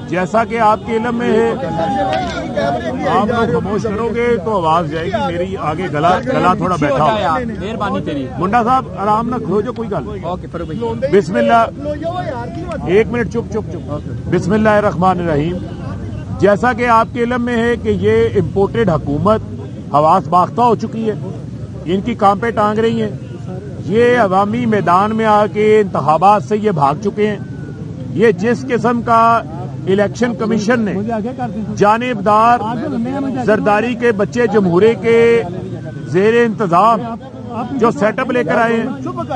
جیسا کہ آپ کے علم میں ہے آپ لوگ خاموش کرو گے تو آواز جائے گی میری آگے گلا تھوڑا بیٹھا ہو. مہربانی تیری منڈا صاحب آرام نہ کھلو جو کوئی گل. بسم اللہ ایک منٹ چپ. بسم اللہ الرحمن الرحیم. جیسا کہ آپ کے علم میں ہے کہ یہ امپورٹڈ حکومت حواس باختہ ہو چکی ہے, ان کی کام پہ ٹانگ رہی ہیں. یہ عوامی میدان میں آ کے انتخابات سے یہ بھاگ چکے ہیں. یہ جس قسم کا الیکشن کمیشن نے جانبدار زرداری کے بچے جمہوریے کے زیر انتظام جو سیٹ اپ لے کر آئے ہیں,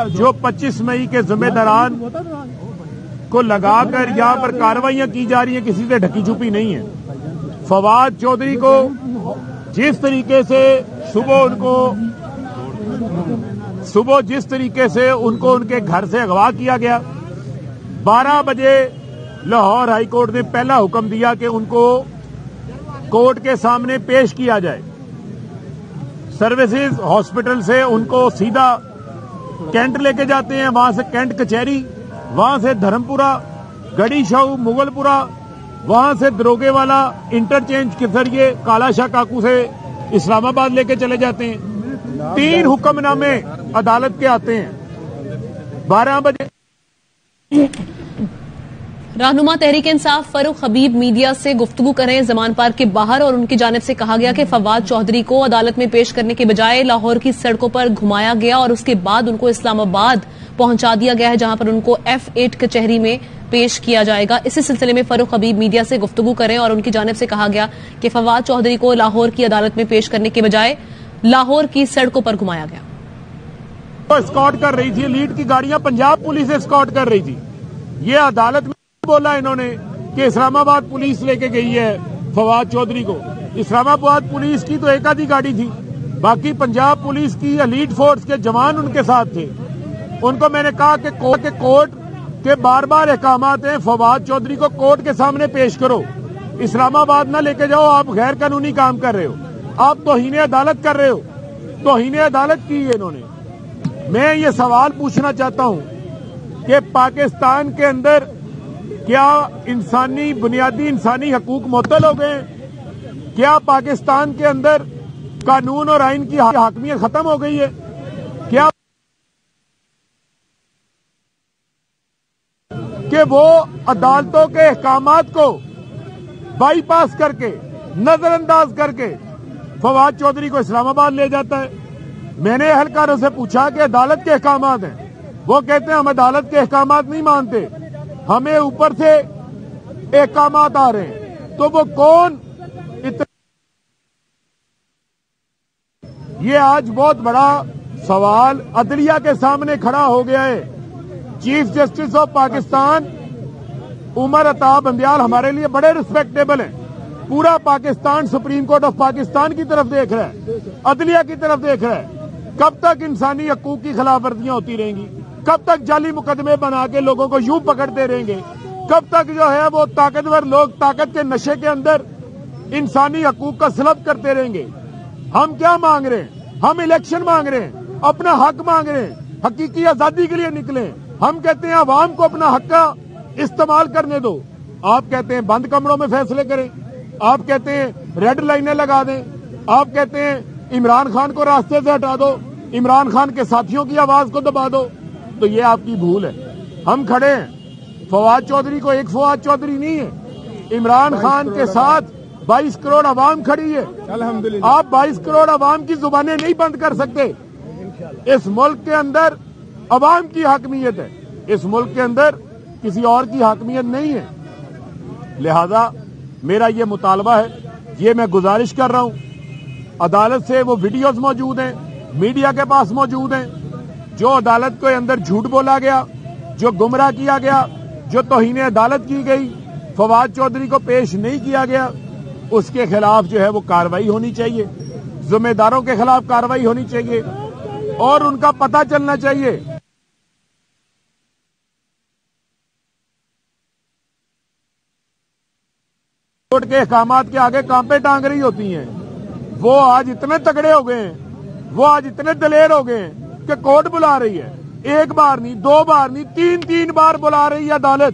جو 25 مئی کے ذمہ داران کو لگا کر یہاں پر کارروائیاں کی جا رہی ہیں, کسی سے ڈھکی چھپی نہیں ہے. فواد چودھری کو جس طریقے سے صبح جس طریقے سے ان کو ان کے گھر سے اغوا کیا گیا, 12 بجے لاہور ہائی کورٹ نے پہلا حکم دیا کہ ان کو کورٹ کے سامنے پیش کیا جائے. سروسز ہاسپٹل سے ان کو سیدھا کینٹ لے کے جاتے ہیں, وہاں سے کینٹ کچہری, وہاں سے دھرمپورہ, گڑی شاہو, مغل پورہ, وہاں سے دروگے والا انٹرچینج کے ذریعے کالا شاہ کاکو سے اسلام آباد لے کے چلے جاتے ہیں. 3 حکم نامے عدالت کے آتے ہیں 12 بجے. رہنما تحریک انصاف فاروق حبیب میڈیا سے گفتگو کریں زمان پارک کے باہر, اور ان کی جانب سے کہا گیا کہ فواد چودھری کو عدالت میں پیش کرنے کے بجائے لاہور کی سڑکوں پر گھمایا گیا اور اس کے بعد ان کو اسلام آباد پہنچا دیا گیا ہے, جہاں پر ان کو F8 کچہری میں پیش کیا جائے گا. اسی سلسلے میں فاروق حبیب میڈیا سے گفتگو کریں, اور ان کی جانب سے کہا گیا کہ فواد چودھری کو لاہور کی عدالت میں پیش کرنے کے بجائے لاہور کی سڑکوں پر گھمایا گیا. اسکارٹ کر رہی تھی, لیڈ کی گاڑیاں پنجاب پولیس اسکارٹ کر رہی تھی. یہ عدالت میں بولا انہوں نے کہ اسلام آباد پولیس لے کے گئی ہے فواد چودھری کو. اسلام آباد پولیس کی تو ایک آدھی گاڑی تھی, باقی پنجاب پولیس کی ایلیٹ فورس کے جوان ان کے ساتھ تھے. ان کو میں نے کہا کہ کورٹ کے بار احکامات ہیں, فواد چودھری کو کورٹ کے سامنے پیش کرو, اسلام آباد نہ لے کے جاؤ. آپ غیر قانونی کام کر رہے ہو, آپ توہین عدالت کر رہے ہو. توہین عدالت کی ہے انہوں نے. میں یہ سوال پوچھنا چاہتا ہوں کہ پاکستان کے اندر کیا بنیادی انسانی حقوق معطل ہو گئے ہیں؟ کیا پاکستان کے اندر قانون اور آئین کی حاکمیت ختم ہو گئی ہے؟ کیا کہ وہ عدالتوں کے احکامات کو بائی پاس کر کے, نظر انداز کر کے فواد چودھری کو اسلام آباد لے جاتا ہے؟ میں نے اہلکاروں سے پوچھا کہ عدالت کے احکامات ہیں, وہ کہتے ہیں ہم عدالت کے احکامات نہیں مانتے, ہمیں اوپر سے احکامات آ رہے ہیں. تو وہ کون؟ یہ آج بہت بڑا سوال عدلیہ کے سامنے کھڑا ہو گیا ہے. Chief justice of Pakistan Umar Ata Bandial ہمارے لیے بڑے ریسپیکٹیبل ہیں. پورا Pakistan supreme court of Pakistan کی طرف دیکھ رہا ہے, عدلیہ کی طرف دیکھ رہا ہے. کب تک انسانی حقوق کی خلاف ورزیاں ہوتی رہیں گی؟ کب تک جعلی مقدمے بنا کے لوگوں کو یوں پکڑتے رہیں گے؟ کب تک جو ہے وہ طاقتور لوگ طاقت کے نشے کے اندر انسانی حقوق کا سلب کرتے رہیں گے؟ ہم کیا مانگ رہے ہیں؟ ہم الیکشن مانگ رہے ہیں, اپنا حق مانگ رہے ہیں, حقیقی آزادی کے لیے نکلے. ہم کہتے ہیں عوام کو اپنا حق کا استعمال کرنے دو. آپ کہتے ہیں بند کمروں میں فیصلے کریں, آپ کہتے ہیں ریڈ لائنیں لگا دیں, آپ کہتے ہیں عمران خان کو راستے سے ہٹا دو, عمران خان کے ساتھیوں کی آواز کو دبا دو. تو یہ آپ کی بھول ہے. ہم کھڑے ہیں, فواد چودھری کو ایک فواد چودھری نہیں ہے, عمران خان کے ساتھ 22 کروڑ عوام کھڑی ہے. آپ 22 کروڑ عوام کی زبانیں نہیں بند کر سکتے. اس ملک کے اندر عوام کی حاکمیت ہے, اس ملک کے اندر کسی اور کی حاکمیت نہیں ہے. لہذا میرا یہ مطالبہ ہے, یہ میں گزارش کر رہا ہوں, عدالت سے وہ ویڈیوز موجود ہیں, میڈیا کے پاس موجود ہیں, جو عدالت کے اندر جھوٹ بولا گیا, جو گمراہ کیا گیا, جو توہین عدالت کی گئی, فواد چودھری کو پیش نہیں کیا گیا, اس کے خلاف جو ہے وہ کارروائی ہونی چاہیے, ذمہ داروں کے خلاف کارروائی ہونی چاہیے, اور ان کا پتہ چلنا چاہیے. کورٹ کے احکامات کے آگے کانپیں ٹانگ رہی ہوتی ہیں. وہ آج اتنے تگڑے ہو گئے ہیں, وہ آج اتنے دلیر ہو گئے ہیں کہ کورٹ بلا رہی ہے, ایک بار نہیں, 2 بار نہیں, 3 بار بلا رہی ہے عدالت.